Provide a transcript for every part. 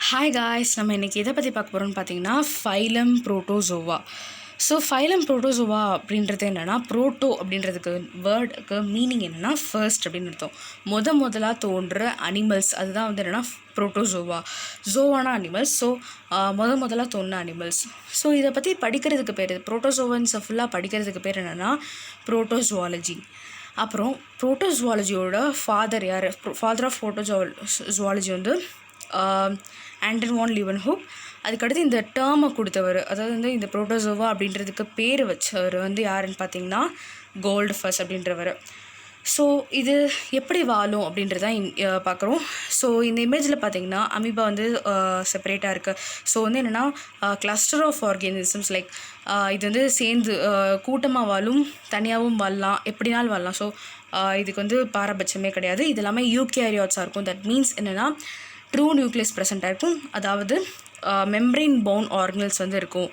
Hi guys, நம்ம இன்றைக்கி எதை பற்றி பார்க்க போகிறோம்னு பார்த்தீங்கன்னா phylum protozoa. So phylum protozoa அப்படின்றது என்னென்னா, புரோட்டோ அப்படின்றதுக்கு வேர்டுக்கு மீனிங் என்னென்னா ஃபர்ஸ்ட் அப்படின்னு அர்த்தம். முதலாக தோன்ற அனிமல்ஸ், அதுதான் வந்து என்னென்னா புரோட்டோசோவா. ஜோவானா அனிமல்ஸ். ஸோ முதலாக தோன்ற அனிமல்ஸ். ஸோ இதை பற்றி படிக்கிறதுக்கு பேர், புரோட்டோசோவன்ஸை ஃபுல்லாக படிக்கிறதுக்கு பேர் என்னென்னா புரோட்டோசுவாலஜி. அப்புறம் புரோட்டோசுவாலஜியோட ஃபாதர் யார்? ஃபாதர் ஆஃப் புரோட்டோசுவாலஜி வந்து ஆண்டன் வான் லீவன்ஹூக். அதுக்கடுத்து இந்த டேர்மை கொடுத்தவர், அதாவது வந்து இந்த புரோட்டோசோவா அப்படின்றதுக்கு பேர் வச்சவர் வந்து யாருன்னு பார்த்தீங்கன்னா கோல்ட்ஃபஸ் அப்படின்றவர். ஸோ இது எப்படி வாழும் அப்படின்றதான் பார்க்குறோம். ஸோ இந்த இமேஜில் பார்த்தீங்கன்னா அமீபா வந்து செப்பரேட்டாக இருக்குது. ஸோ வந்து என்னென்னா கிளஸ்டர் ஆஃப் ஆர்கானிசம்ஸ், லைக் இது வந்து சேர்ந்து கூட்டமாக வாழும், தனியாகவும் வாழலாம், எப்படினாலும் வாழலாம். ஸோ இதுக்கு வந்து பாரபட்சமே கிடையாது. இது எல்லாமே யூகேரியாட்ஸாக இருக்கும். தட் மீன்ஸ் என்னென்னா ட்ரூ நியூக்ளியஸ் ப்ரெசென்ட்டாக இருக்கும், அதாவது மெம்ப்ரெயின் பவுண்ட் ஆர்கனல்ஸ் வந்து இருக்கும்.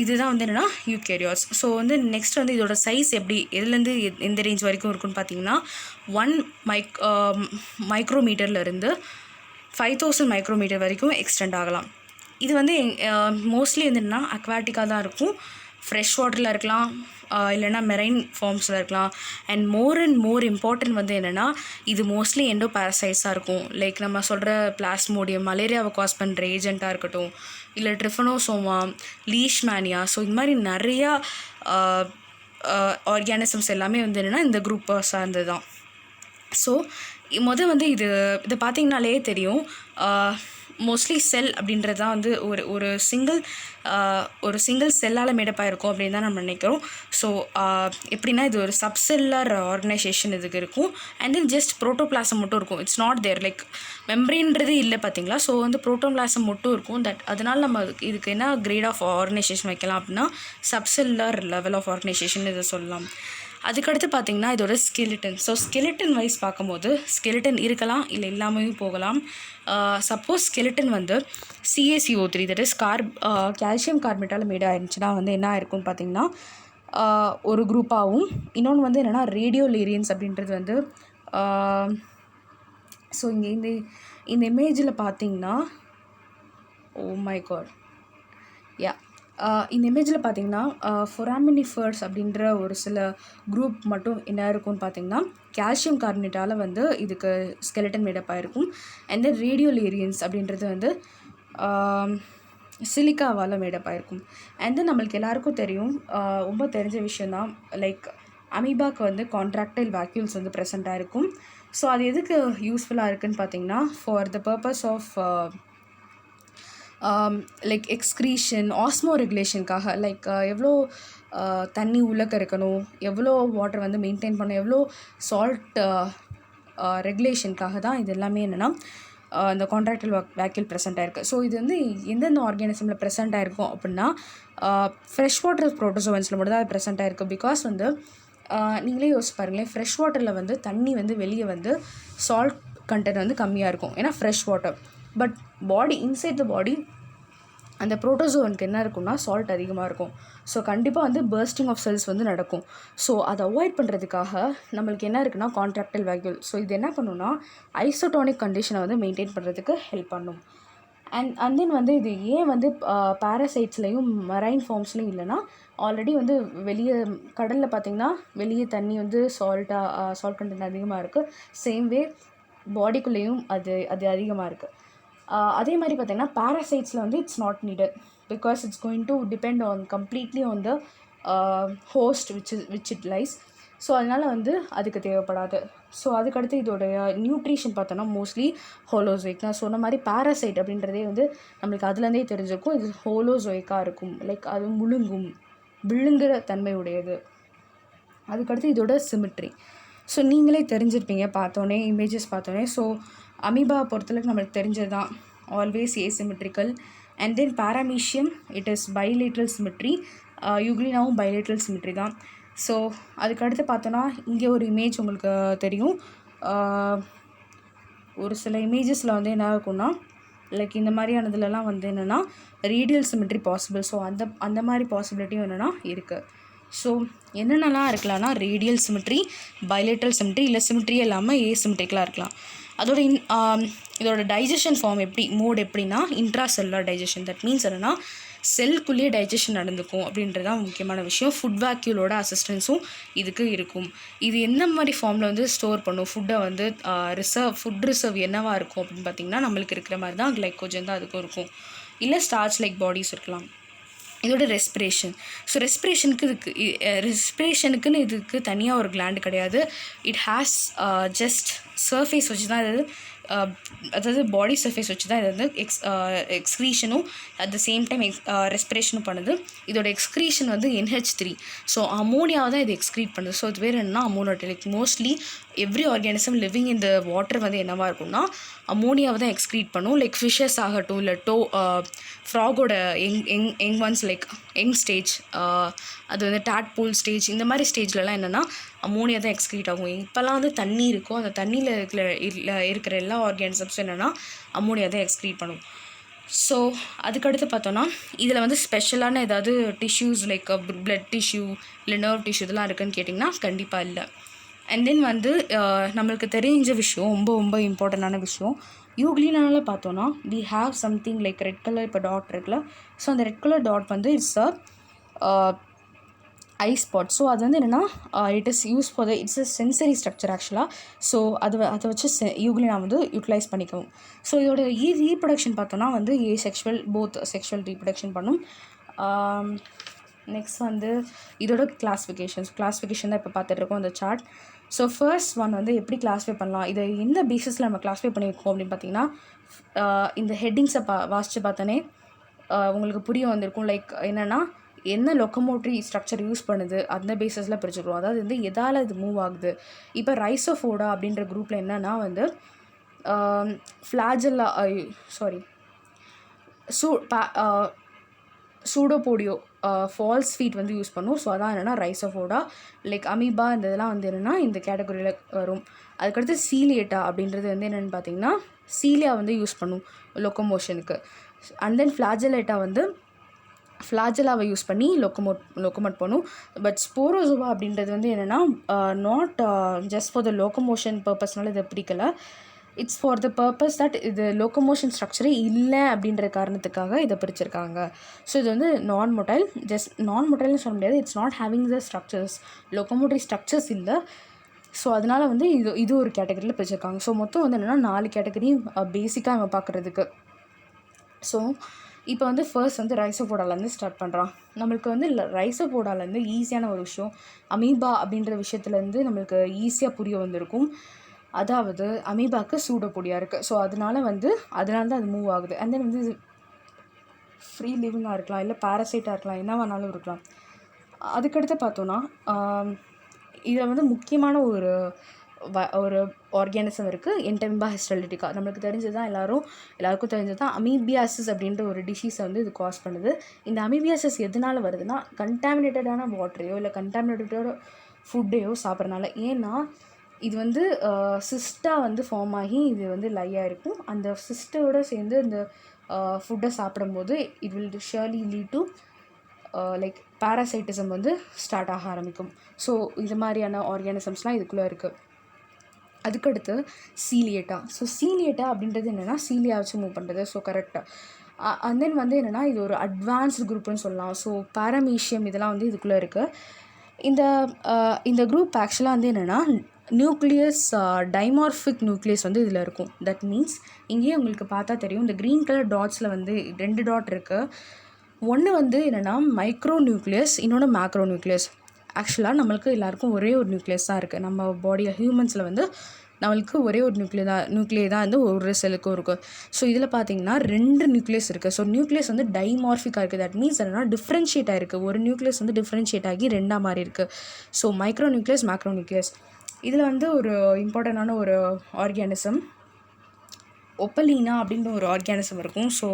இதுதான் வந்து என்னென்னா யூகேரியாட்ஸ். ஸோ வந்து நெக்ஸ்ட் வந்து இதோட சைஸ் எப்படி, எதுலேருந்து எந்த ரேஞ்ச் வரைக்கும் இருக்குன்னு பார்த்தீங்கன்னா 1 மைக்ரோமீட்டர்லேருந்து 5000 மைக்ரோமீட்டர் வரைக்கும் எக்ஸ்டெண்ட் ஆகலாம். இது வந்து மோஸ்ட்லி வந்து என்னென்னா அக்வாட்டிக்காக தான் இருக்கும். ஃப்ரெஷ் வாட்டரில் இருக்கலாம், இல்லைனா மெரைன் ஃபார்ம்ஸில் இருக்கலாம். அண்ட் மோர் இம்பார்ட்டன்ட் வந்து என்னென்னா இது மோஸ்ட்லி எண்டோ பேரசைட்ஸாக இருக்கும். லைக் நம்ம சொல்கிற பிளாஸ்மோடியம், மலேரியாவை காஸ் பண்ணுற ஏஜெண்ட்டாக இருக்கட்டும், இல்லை ட்ரிஃபனோசோமா, லீஷ்மேனியா. ஸோ இது மாதிரி நிறையா ஆர்கானிசம்ஸ் எல்லாமே வந்து என்னென்னா இந்த குரூப்பை சார்ந்தது தான். ஸோ வந்து இதை பார்த்திங்கனாலே தெரியும், மோஸ்ட்லி செல் அப்படின்றது தான் வந்து ஒரு சிங்கிள் செல்லால் மேடப்பாக இருக்கும் அப்படின்னு தான் நம்ம நினைக்கிறோம். ஸோ எப்படின்னா இது ஒரு சப்செல்லர் ஆர்கனைசேஷன் இதுக்கு இருக்கும். அண்ட் தென் ஜஸ்ட் புரோட்டோபிளாசம் மட்டும் இருக்கும். இட்ஸ் நாட் தேர், லைக் மெம்ப்ரெயின்றது இல்லை பார்த்தீங்களா. ஸோ வந்து புரோட்டோபிளாசம் மட்டும் இருக்கும். அதனால் நம்ம இதுக்கு என்ன கிரேட் ஆஃப் ஆர்கனைசேஷன் வைக்கலாம் அப்படின்னா சப்செல்லர் லெவல் ஆஃப் ஆர்கனைசேஷன் இதை சொல்லலாம். அதுக்கடுத்து பார்த்திங்கன்னா இதோட ஸ்கெலிட்டன். ஸோ ஸ்கெலிட்டன் வைஸ் பார்க்கும்போது ஸ்கெலிட்டன் இருக்கலாம், இல்லை இல்லாமையும் போகலாம். சப்போஸ் ஸ்கெலிட்டன் வந்து CaCO3, தட் இஸ் கால்சியம் கார்பனேட்டால் மேட் ஆயிருந்துச்சுன்னா வந்து என்ன ஆயிருக்கும்னு பார்த்திங்கன்னா ஒரு குரூப்பாகவும், இன்னொன்று வந்து என்னென்னா ரேடியோலேரியன்ஸ் அப்படின்றது வந்து ஸோ இங்கே இந்த இமேஜில் பார்த்திங்கன்னா ஓ மை காட் இந்த இமேஜில் பார்த்தீங்கன்னா ஃபொராமினிஃபர்ஸ் அப்படின்ற ஒரு சில குரூப் மட்டும் என்ன இருக்கும்னு பார்த்தீங்கன்னா கால்சியம் கார்பனேட்டால் வந்து இதுக்கு ஸ்கெலட்டன் மேடப்பாக இருக்கும். அண்ட் தென் ரேடியோலேரியன்ஸ் அப்படின்றது வந்து சிலிக்காவால் மேடப்பாக இருக்கும். அண்ட் தென் நம்மளுக்கு எல்லாருக்கும் தெரியும், ரொம்ப தெரிஞ்ச விஷயந்தான், லைக் அமீபாக்கு வந்து கான்ட்ராக்டைல் வேக்யூல்ஸ் வந்து ப்ரெசண்ட்டாக இருக்கும். ஸோ அது எதுக்கு யூஸ்ஃபுல்லாக இருக்குதுன்னு பார்த்தீங்கன்னா for the purpose of like excretion, ஆஸ்மோ ரெகுலேஷனுக்காக, லைக் எவ்வளோ தண்ணி உள்ளக்க இருக்கணும், எவ்வளோ வாட்டர் வந்து மெயின்டைன் பண்ணணும், எவ்வளோ சால்ட் ரெகுலேஷனுக்காக தான் இது எல்லாமே என்னென்னா இந்த கான்ட்ராக்டல் வேக்யூல் ப்ரெசென்ட் ஆகிருக்கு. ஸோ இது வந்து எந்தெந்த ஆர்கானிசமில் ப்ரெசென்ட் ஆகிருக்கும் அப்படின்னா ஃப்ரெஷ் வாட்டர் புரோட்டோசோவன்ஸில் மட்டும் தான் அது ப்ரெசென்ட் ஆகிருக்கு. பிகாஸ் வந்து நீங்களே யோசிச்சு பாருங்களேன், ஃப்ரெஷ் வாட்டரில் வந்து தண்ணி வந்து வெளியே வந்து சால்ட் கண்டென்ட் வந்து கம்மியாக இருக்கும், ஏன்னா fresh water. But body, inside the body அந்த புரோட்டோசோவனுக்கு என்ன இருக்கும்னா சால்ட் அதிகமாக இருக்கும். ஸோ கண்டிப்பாக வந்து பர்ஸ்டிங் ஆஃப் செல்ஸ் வந்து நடக்கும். ஸோ அதை அவாய்ட் பண்ணுறதுக்காக நம்மளுக்கு என்ன இருக்குன்னா கான்ட்ராக்டைல் வேக்யூல். ஸோ இது என்ன பண்ணுன்னா ஐசோடோனிக் கண்டிஷனை வந்து மெயின்டைன் பண்ணுறதுக்கு ஹெல்ப் பண்ணும். அண்ட் தென் வந்து இது ஏன் வந்து பேரசைட்ஸ்லேயும் மெரைன் ஃபார்ம்ஸ்லையும் இல்லைன்னா, ஆல்ரெடி வந்து வெளியே கடலில் பார்த்திங்கன்னா வெளியே தண்ணி வந்து சால்ட் கண்டென்ட் அதிகமாக இருக்குது. சேம் வே பாடிக்குள்ளேயும் அது அதிகமாக இருக்குது. அதே மாதிரி பார்த்திங்கன்னா பேரசைட்ஸில் வந்து it's not needed, because it's going to depend on completely on the host which it lies. So அதனால் வந்து அதுக்கு தேவைப்படாது. ஸோ அதுக்கடுத்து இதோடைய நியூட்ரிஷன் பார்த்தோன்னா மோஸ்ட்லி ஹோலோசோயிக். நான் சொன்ன மாதிரி பேரசைட் அப்படின்றதே வந்து நம்மளுக்கு அதுலேருந்தே தெரிஞ்சிருக்கும், இது ஹோலோசோயிக்காக இருக்கும், லைக் அது விழுங்குற தன்மை உடையது. அதுக்கடுத்து இதோட சிமிட்ரி. ஸோ நீங்களே தெரிஞ்சிருப்பீங்க பார்த்தோன்னே, இமேஜஸ் பார்த்தோன்னே. ஸோ அமீபா பொறுத்தளவுக்கு நம்மளுக்கு தெரிஞ்சது தான், always asymmetrical. And then paramecium, it is bilateral symmetry. யூக்ளினாவும் பைலேட்ரல் சிமெட்ரி தான். ஸோ அதுக்கடுத்து பார்த்தோன்னா இங்கே ஒரு இமேஜ் உங்களுக்கு தெரியும், ஒரு சில இமேஜஸில் வந்து என்ன இருக்குன்னா லைக் இந்த மாதிரியானதுலலாம் வந்து என்னென்னா ரேடியல் சிமெட்ரி பாசிபிள். ஸோ அந்த மாதிரி பாசிபிலிட்டியும் என்னென்னா இருக்குது. ஸோ என்னென்னலாம் இருக்கலாம்னா ரேடியல் சிமெட்ரி, பைலேட்ரல் சிமெட்ரி, இல்லை சிமெட்ரியே இல்லாமல் ஏசிமெட்ரிக்கலாக இருக்கலாம். இதோட டைஜஷன் ஃபார்ம் மோட் எப்படின்னா intra cellular digestion. That means என்னென்னா செல்குள்ளேயே டைஜஷன் நடந்துக்கும் அப்படின்றது தான் முக்கியமான விஷயம். ஃபுட் வேக்யூலோட அசிஸ்டன்ஸும் இதுக்கு இருக்கும். இது எந்த மாதிரி ஃபார்மில் வந்து ஸ்டோர் பண்ணும் ஃபுட்டை வந்து ஃபுட் ரிசர்வ் என்னவாக இருக்கும் அப்படின்னு பார்த்திங்கன்னா நம்மளுக்கு இருக்கிற மாதிரி தான் கிளைக்கோஜன் தான் அதுக்கும் இருக்கும், இல்லை ஸ்டார்ச் லைக் பாடிஸ் இருக்கலாம். இதோட ரெஸ்பிரேஷன். ஸோ ரெஸ்பிரேஷனுக்குன்னு இதுக்கு தனியாக ஒரு கிளாண்டு கிடையாது. இட் ஹேஸ் ஜஸ்ட் சர்ஃபேஸ் வச்சு தான் இது அதாவது பாடி சர்ஃபேஸ் வச்சு தான் இது வந்து எக்ஸ்க்ரீஷனும் அட் த சேம் டைம் ரெஸ்பிரேஷனும் பண்ணுது. இதோட எக்ஸ்க்ரீஷன் வந்து NH3. ஸோ அமோனியாவை தான் இது எக்ஸ்க்ரீட் பண்ணுது. ஸோ இது பேர் என்னன்னா அமோனோடெலிக். மோஸ்ட்லி எவ்ரி ஆர்கானிசம் லிவிங் இந்த வாட்டர் வந்து என்னவாக இருக்கும்னா அமோனியாவை தான் எக்ஸ்க்ரீட் பண்ணும். லைக் ஃபிஷ்ஷஸ் ஆகட்டும், இல்லை ஃப்ராகோட young ones like young stage, அது வந்து டேட்பூல் ஸ்டேஜ், இந்த மாதிரி ஸ்டேஜ்லலாம் என்னென்னா அமோனியா தான் எக்ஸ்க்ரீட் ஆகும். இப்போல்லாம் வந்து தண்ணி இருக்கும், அந்த தண்ணியில் இருக்கிற எல்லா ஆர்கானிசம்ஸும் என்னென்னா அமோனியா தான் எக்ஸ்க்ரீட் பண்ணும். ஸோ அதுக்கடுத்து பார்த்தோன்னா இதில் வந்து ஸ்பெஷலான ஏதாவது டிஷ்யூஸ் லைக் பிளட் டிஷ்யூ இல்லை நர்வ் டிஷ்யூ இதெல்லாம் இருக்குதுன்னு கேட்டிங்கன்னா கண்டிப்பாக இல்லை. அண்ட் தென் வந்து நம்மளுக்கு தெரிஞ்ச விஷயம் ரொம்ப இம்பார்ட்டண்டான விஷயம், யூக்ளினால பார்த்தோன்னா we have something like red colour இப்போ டாட் இருக்குல்ல. ஸோ அந்த ரெட் கலர் டாட் வந்து இட்ஸ் ஐ ஸ்பாட். ஸோ அது வந்து என்னென்னா it is use for it's a sensory structure ஆக்சுவலாக. ஸோ அதை வச்சு யூக்ளினா வந்து யூட்டிலைஸ் பண்ணிக்கவும். ஸோ இதோட ரீப்ரொடக்ஷன் பார்த்தோன்னா வந்து செக்ஷுவல் போத் செக்ஷுவல் ரீப்ரொடக்ஷன் பண்ணும். நெக்ஸ்ட் வந்து இதோட கிளாஸிஃபிகேஷன் தான் இப்போ பார்த்துட்ருக்கோம் அந்த சார்ட். ஸோ ஃபர்ஸ்ட் ஒன் வந்து எப்படி கிளாஸிஃபை பண்ணலாம், இதை எந்த பேசிஸில் நம்ம கிளாஸிஃபை பண்ணியிருக்கோம் அப்படின்னு பார்த்தீங்கன்னா இந்த ஹெட்டிங்ஸை வாசித்து பார்த்தோன்னே உங்களுக்கு புரிய வந்திருக்கும். லைக் என்னென்னா என்ன லொக்கமோட்ரி ஸ்ட்ரக்சர் யூஸ் பண்ணுது அந்த பேஸஸில் பிரிச்சுக்கிறோம். அதாவது வந்து எதால் இது மூவ் ஆகுது. இப்போ ரைசோஃபோடா அப்படின்ற குரூப்பில் என்னென்னா வந்து ஃப்ளாஜெல்லா சூடோபோடியோ ஃபால்ஸ் ஃபீட் வந்து யூஸ் பண்ணும். ஸோ அதான் என்னென்னா ரைசோஃபோடா. லைக் அமீபா இந்த இதெல்லாம் வந்து என்னென்னா இந்த கேட்டகரியில் வரும். அதுக்கடுத்து சீலியேட்டா அப்படின்றது வந்து என்னென்னு பார்த்தீங்கன்னா சீலியா வந்து யூஸ் பண்ணும் லொக்கோமோஷனுக்கு. அண்ட் தென் ஃப்ளாஜெலேட்டா வந்து ஃப்ளாஜெல்லாவை யூஸ் பண்ணி லொக்கோமோட் பண்ணும். பட் ஸ்போரோசோவா அப்படின்றது வந்து என்னென்னா not just for the locomotion பர்பஸ்னால இதை பிடிக்கலை. It's for the purpose that இது லோக்கோமோஷன் ஸ்ட்ரக்சரே இல்லை அப்படின்ற காரணத்துக்காக இதை பிரிச்சிருக்காங்க. ஸோ இது வந்து நான் மொட்டைல்னு சொல்ல முடியாது. It's not having the structures, locomotory structures இல்லை. ஸோ அதனால் வந்து இது ஒரு கேட்டகரியில் பிரிச்சிருக்காங்க. ஸோ மொத்தம் வந்து என்னென்னா 4 கேட்டகரி பேசிக்காக நம்ம பார்க்குறதுக்கு. ஸோ இப்போ வந்து ஃபர்ஸ்ட் வந்து ரைசோபோடாலேருந்து ஸ்டார்ட் பண்ணுறான். நம்மளுக்கு வந்து ரைசோபோடாலேருந்து ஈஸியான ஒரு விஷயம் அமீபா அப்படின்ற விஷயத்துலேருந்து நம்மளுக்கு ஈஸியாக புரிய வந்திருக்கும். அதாவது அமீபாவுக்கு சூடோபோடியா இருக்குது. ஸோ அதனால தான் அது மூவ் ஆகுது. அண்ட் தென் வந்து இது ஃப்ரீ லிவிங்காக இருக்கலாம், இல்லை பேரசைட்டாக இருக்கலாம், என்ன வேணாலும் இருக்கலாம். அதுக்கடுத்து பார்த்தோன்னா இதில் வந்து முக்கியமான ஒரு ஆர்கானிசம் இருக்குது, என்டெம்பா ஹிஸ்டலிட்டிகா. நம்மளுக்கு தெரிஞ்சது தான் எல்லாருக்கும் தெரிஞ்சது தான் அமீபியாசிஸ் அப்படின்ற ஒரு டிசீஸை வந்து இது காஸ் பண்ணுது. இந்த அமீபியாசிஸ் எதனால் வருதுன்னா கண்டாமினேட்டடான வாட்டரையோ இல்லை கண்டாமினேட்டடான ஃபுட்டையோ சாப்பிட்றனால. ஏன்னா இது வந்து சிஸ்ட்டாக வந்து ஃபார்ம் ஆகி இது வந்து லையாக இருக்கும். அந்த சிஸ்டோடு சேர்ந்து இந்த ஃபுட்டை சாப்பிடும்போது it will surely lead to like parasitism வந்து ஸ்டார்ட் ஆக ஆரம்பிக்கும். ஸோ இது மாதிரியான ஆர்கானிசம்ஸ்லாம் இதுக்குள்ளே இருக்குது. அதுக்கடுத்து சீலியேட்டா. ஸோ சீலியேட்டா அப்படின்றது என்னென்னா சீலியா வச்சு மூவ் பண்ணுறது. ஸோ கரெக்டாக. அண்ட் தென் வந்து என்னென்னா இது ஒரு அட்வான்ஸ்டு குரூப்னு சொல்லலாம். ஸோ பாரமீஷியம் இதெல்லாம் வந்து இதுக்குள்ளே இருக்குது. இந்த குரூப் ஆக்சுவலாக வந்து என்னென்னா நியூக்ளியஸ் டைமார்ஃபிக் நியூக்ளியஸ் வந்து இதில் இருக்கும். தட் மீன்ஸ் இங்கேயே உங்களுக்கு பார்த்தா தெரியும், இந்த க்ரீன் கலர் டாட்ஸில் வந்து 2 டாட் இருக்குது. ஒன்று வந்து என்னென்னா மைக்ரோ நியூக்ளியஸ், இன்னொன்று மேக்ரோ நியூக்ளியஸ். ஆக்சுவலாக நம்மளுக்கு எல்லாருக்கும் ஒரே ஒரு நியூக்ளியஸ் தான் இருக்குது. நம்ம பாடியில் ஹியூமன்ஸில் வந்து நம்மளுக்கு ஒரே ஒரு நியூக்ளியை தான் வந்து ஒரு செல்லுக்கும் இருக்குது. ஸோ இதில் பார்த்தீங்கன்னா 2 நியூக்ளியஸ் இருக்குது. ஸோ நியூக்ளியஸ் வந்து டைமார்ஃபிக்காக இருக்குது. தட் மீன்ஸ் என்னென்னா டிஃப்ரென்ஷியேட் ஆகிருக்கு. ஒரு நியூக்ளியஸ் வந்து டிஃப்ரென்ஷியேட் ஆகி 2 மாதிரி இருக்குது. So micro nucleus, macro nucleus. இதில் வந்து ஒரு இம்பார்ட்டண்டான ஒரு ஆர்கானிசம் ஒப்பலினா அப்படின்ற ஒரு ஆர்கானிசம் இருக்கும். So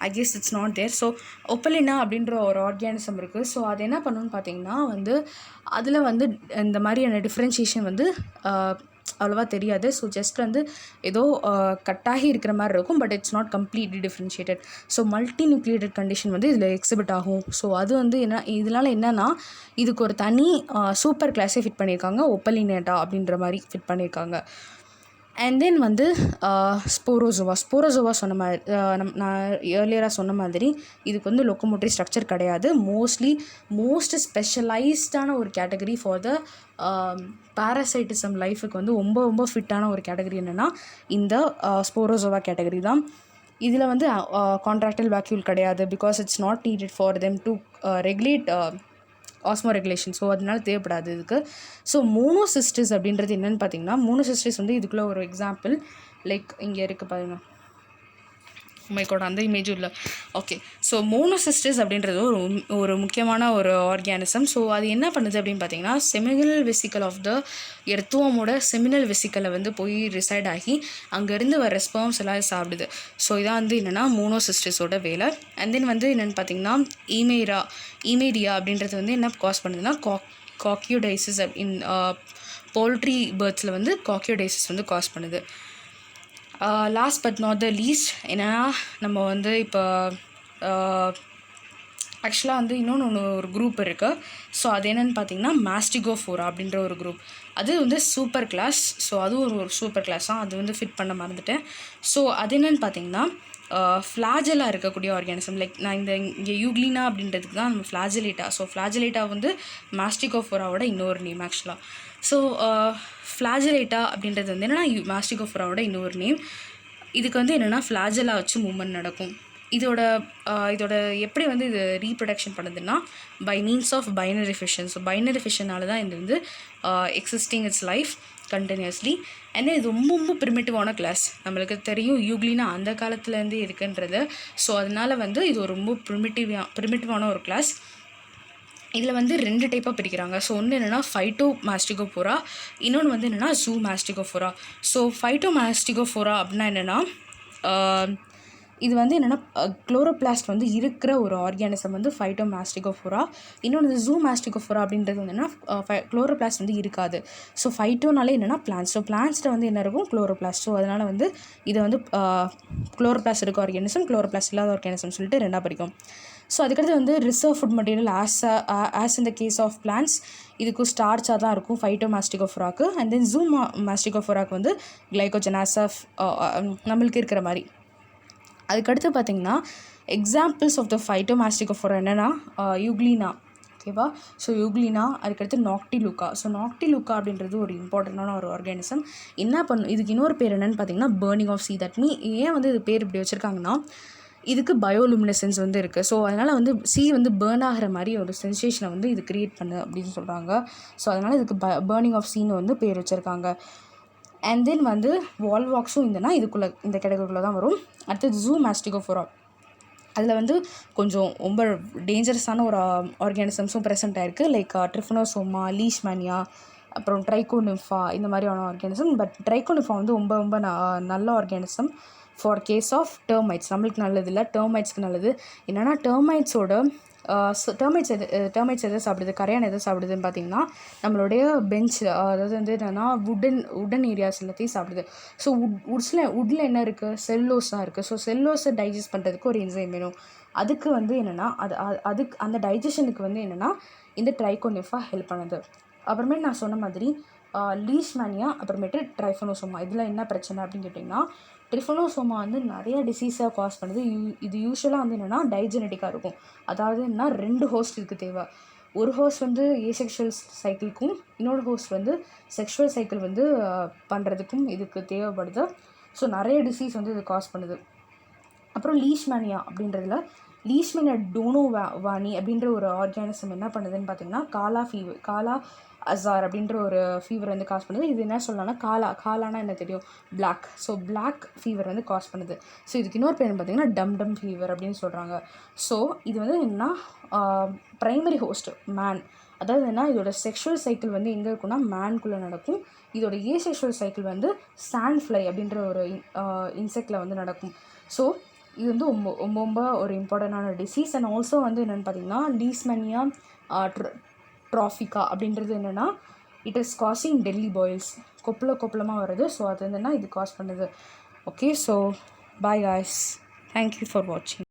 I guess it's not there. So opalina அப்படின்ற ஒரு ஆர்கானிசம் இருக்குது. ஸோ அது என்ன பண்ணணும்னு பார்த்தீங்கன்னா வந்து அதில் வந்து இந்த மாதிரியான டிஃப்ரென்ஷியேஷன் வந்து அவ்வளோவா தெரியாது. ஸோ ஜஸ்ட் வந்து ஏதோ கட்டாகி இருக்கிற மாதிரி இருக்கும். But it's not completely differentiated. So multi nucleated condition வந்து இதில் எக்ஸிபிட் ஆகும். ஸோ அது வந்து இதனால் என்னென்னா இதுக்கு ஒரு தனி சூப்பர் கிளாஸே ஃபிட் பண்ணியிருக்காங்க, ஒப்பலினேட்டா அப்படின்ற மாதிரி ஃபிட் பண்ணியிருக்காங்க. அண்ட் தென் வந்து ஸ்போரோசோவா சொன்ன மாதிரி நான் ஏர்லியராக சொன்ன மாதிரி இதுக்கு வந்து லொக்கோமோட்டரி ஸ்ட்ரக்சர் கிடையாது. மோஸ்ட் ஸ்பெஷலைஸ்டான ஒரு கேட்டகரி ஃபார் த பாராசைட்டிசம் லைஃபுக்கு வந்து ரொம்ப ரொம்ப ஃபிட்டான ஒரு கேட்டகரி என்னென்னா இந்த ஸ்போரோசோவா கேட்டகரி தான். இதில் வந்து கான்ட்ராக்டல் வேக்யூல் கிடையாது, because it's not needed for them to regulate ஆஸ்மோ regulation. So அதனால தேவைப்படாது இதுக்கு. ஸோ மோனோசிஸ்டஸ் அப்படின்றது என்னென்னு பார்த்தீங்கன்னா, மோனோசிஸ்டஸ் வந்து இதுக்குள்ளே ஒரு எக்ஸாம்பிள் லைக் இங்கே இருக்குது பாருங்கள். மைக்கோட அந்த இமேஜும் இல்லை. ஓகே, ஸோ மோனோசிஸ்டஸ் அப்படின்றது ஒரு முக்கியமான ஒரு ஆர்கானிசம். ஸோ அது என்ன பண்ணுது அப்படின்னு பார்த்தீங்கன்னா, செமினல் வெசிக்கல் ஆஃப் த எர்த்துவமோட செமினல் வெசிக்கலை வந்து போய் ரிசைட் ஆகி அங்கேருந்து வர ஸ்பெர்ம்ஸ் எல்லாம் சாப்பிடுது. ஸோ இதான் வந்து என்னென்னா மோனோசிஸ்டஸோட வேலை. அண்ட் தென் வந்து என்னென்னு பார்த்தீங்கன்னா ஈமேரியா அப்படின்றது வந்து என்ன காஸ் பண்ணுதுன்னா காக்கியோடைசிஸ் இன் போல்ட்ரி பேர்ட்ஸில் வந்து காக்கியோடைசிஸ் வந்து காஸ் பண்ணுது. Last but not the least என்னென்னா, நம்ம வந்து இப்போ ஆக்சுவலாக வந்து இன்னொன்று ஒரு குரூப் இருக்குது. ஸோ அது என்னென்னு பார்த்தீங்கன்னா மாஸ்டிகோஃபோரா அப்படின்ற ஒரு குரூப். அது வந்து சூப்பர் கிளாஸ். ஸோ அதுவும் ஒரு சூப்பர் கிளாஸ் தான். அது வந்து ஃபிட் பண்ண மறந்துட்டேன். ஸோ அது என்னென்னு பார்த்தீங்கன்னா ஃப்ளாஜெலாக இருக்கக்கூடிய ஆர்கானிசம். லைக் நான் இங்கே யூக்ளினா அப்படின்றதுக்கு தான் நம்ம ஃப்ளாஜெலேட்டா. ஸோ ஃப்ளாஜெலேட்டா வந்து மாஸ்டிகோஃபோராவோட இன்னொரு நேம் ஆக்சுவலாக. ஸோ ஃப்ளாஜெலேட்டா அப்படின்றது வந்து என்னென்னா மாஸ்டிகோஃபோராவோட இன்னொரு நேம். இதுக்கு வந்து என்னென்னா ஃப்ளாஜெலா வச்சு மூவ்மெண்ட் நடக்கும். இதோட எப்படி வந்து இது ரீப்ரொடக்ஷன் பண்ணுதுன்னா by means of binary fission. So binary ஃபிஷனால் தான் இது வந்து existing its life continuously. And இது ரொம்ப ரொம்ப ப்ரிமிட்டிவான கிளாஸ். நம்மளுக்கு தெரியும் யூக்ளினா அந்த காலத்துலேருந்து இருக்குன்றது. ஸோ அதனால் வந்து இது ஒரு ரொம்ப ப்ரிமிட்டிவான ஒரு கிளாஸ். இதில் வந்து 2 டைப்பாக பிரிக்கிறாங்க. ஸோ ஒன்று என்னென்னா ஃபைட்டோ மாஸ்டிகோஃபோரா, இன்னொன்று வந்து என்னென்னா ஜூ மாஸ்டிகோஃபோரா. ஸோ ஃபைட்டோ மாஸ்டிகோஃபோரா அப்படின்னா என்னென்னா இது வந்து என்னென்னா குளோரோபிளாஸ்ட் வந்து இருக்கிற ஒரு ஆர்கானிசம் வந்து ஃபைட்டோ மாஸ்டிகோஃபோரா. இன்னொன்று ஜூ மாஸ்டிகோஃபோரா அப்படின்றது வந்து என்னென்னா குளோரோபிளாஸ்ட் வந்து இருக்காது. ஸோ ஃபைட்டோனாலே என்னென்னா பிளான்ஸ். ஸோ பிளான்ஸ்ட்டை வந்து என்ன இருக்கும் குளோரோபிளாஸ்ட். ஸோ அதனால் வந்து இதை வந்து குளோரோபிளாஸ்ட் இருக்க ஆர்கானிசம், குளோரோபிளாஸ்ட் இல்லாத ஆர்கானிசம் சொல்லிட்டு 2ஆக பிரிக்கும். ஸோ அதுக்கடுத்து வந்து reserve food material as in the case of plants இதுக்கு ஸ்டார்ச்சாக தான் இருக்கும் ஃபைட்டோ மாஸ்டிகோஃபோராக்கு. அண்ட் தென் ஜூ மாஸ்டிகோஃபோராக்கு வந்து கிளைகோஜன் ஆஸ் ஆஃப் நம்மளுக்கு இருக்கிற மாதிரி. அதுக்கடுத்து பார்த்திங்கன்னா examples of the phytomastigophora என்னென்னா யூக்ளினா. ஓகேவா? ஸோ யூக்ளினா, அதுக்கடுத்து நாக்டிலுக்கா. ஸோ நாக்டிலுக்கா அப்படின்றது ஒரு இம்பார்ட்டண்டான ஒரு ஆர்கானிசம். என்ன இதுக்கு இன்னொரு பேர் என்னென்னு பார்த்தீங்கன்னா பர்னிங் ஆஃப் சீ. தட் ஏன் வந்து இது பேர் இப்படி வச்சுருக்காங்கன்னா இதுக்கு பயோலுமினசன்ஸ் வந்து இருக்குது. ஸோ அதனால் வந்து சீ வந்து பேர்ன் ஆகிற மாதிரி ஒரு சென்சேஷனை வந்து இது க்ரியேட் பண்ணு அப்படின்னு சொல்கிறாங்க. ஸோ அதனால் இதுக்கு பர்னிங் ஆஃப் சீன்னு வந்து பேர் வச்சுருக்காங்க. அண்ட் தென் வந்து வால்வாக்ஸும் இதுக்குள்ளே இந்த கேட்டகரிக்குள்ளே தான் வரும். அடுத்தது ஜூ மாஸ்டிகோஃபோரா. அதில் வந்து கொஞ்சம் ரொம்ப டேஞ்சரஸான ஒரு ஆர்கானிசம்ஸும் ப்ரெசென்ட் ஆகிருக்கு. லைக் ட்ரிஃபனோசோமா, லீஷ்மேனியா, அப்புறம் ட்ரைகோனிஃபா இந்த மாதிரியான ஆர்கானிசம். பட் ட்ரைகோனிஃபா வந்து ரொம்ப ரொம்ப நல்ல organism for case of termites. நம்மளுக்கு நல்லது இல்லை, டெர்மைட்ஸ்க்கு நல்லது. என்னென்னா டெர்மைட்ஸ் எதை சாப்பிடுது, கரையான் எதை சாப்பிடுதுன்னு பார்த்தீங்கன்னா நம்மளுடைய பெஞ்ச், அதாவது வந்து என்னென்னா உடன் ஏரியாஸ் எல்லாத்தையும் சாப்பிடுது. ஸோ வுட்டில் என்ன இருக்குது, செல்லோஸ் தான் இருக்குது. ஸோ செல்லோஸை டைஜஸ்ட் பண்ணுறதுக்கு ஒரு என்சைம் வேணும். அதுக்கு வந்து என்னென்னா அதுக்கு அந்த டைஜஷனுக்கு வந்து என்னென்னா இந்த ட்ரைகோனிஃபா ஹெல்ப் பண்ணுது. அப்புறமேட்டு நான் சொன்ன மாதிரி லீஷ்மேனியா, அப்புறமேட்டு ட்ரைஃபனோசோமா. இதில் என்ன பிரச்சனை அப்படின்னு கேட்டிங்கன்னா ட்ரிஃபனோசோமா வந்து நிறைய டிசீஸை காஸ் பண்ணுது. இது யூஸ்வலாக வந்து என்னென்னா டைஜெனட்டிக்காக இருக்கும். அதாவது என்னன்னா 2 ஹோஸ்ட் இதுக்கு தேவை. ஒரு ஹோஸ்ட் வந்து ஏசெக்ஷுவல் சைக்கிளுக்கும், இன்னொரு ஹோஸ்ட் வந்து செக்ஷுவல் சைக்கிள் வந்து பண்ணுறதுக்கும் இதுக்கு தேவைப்படுது. ஸோ நிறைய டிசீஸ் வந்து இது காஸ் பண்ணுது. அப்புறம் லீஷ்மேனியா அப்படின்றதுல லீஷ்மேனியா டோனோவானி அப்படின்ற ஒரு ஆர்கானிசம் என்ன பண்ணுதுன்னு பார்த்தீங்கன்னா காலா அசார் அப்படின்ற ஒரு ஃபீவர் வந்து காஸ் பண்ணுது. இது என்ன சொல்லலாம்னா காலானா என்ன தெரியும், பிளாக். ஸோ பிளாக் ஃபீவர் வந்து காஸ் பண்ணுது. ஸோ இதுக்கு இன்னொரு பேர் பார்த்தீங்கன்னா டம் ஃபீவர் அப்படின்னு சொல்கிறாங்க. ஸோ இது வந்து என்னன்னா ப்ரைமரி ஹோஸ்ட் மேன். அதாவது என்ன, இதோட செக்ஷுவல் சைக்கிள் வந்து எங்கே இருக்குன்னா மேன்குள்ளே நடக்கும். இதோட ஏசெக்ஷுவல் சைக்கிள் வந்து சாண்ட் ஃப்ளை அப்படின்ற ஒரு இன்செக்டில் வந்து நடக்கும். ஸோ இது வந்து ரொம்ப ஒரு இம்பார்ட்டண்டான டிசீஸ். அண்ட் ஆல்சோ வந்து என்னென்னு பார்த்தீங்கன்னா லீஷ்மேனியா ட்ராஃபிகா அப்படின்றது என்னென்னா it is causing Delhi boils, கொப்பளமாக வருது. ஸோ அது என்னென்னா இது காஸ் பண்ணுது. Okay, so bye guys, thank you for வாட்சிங்.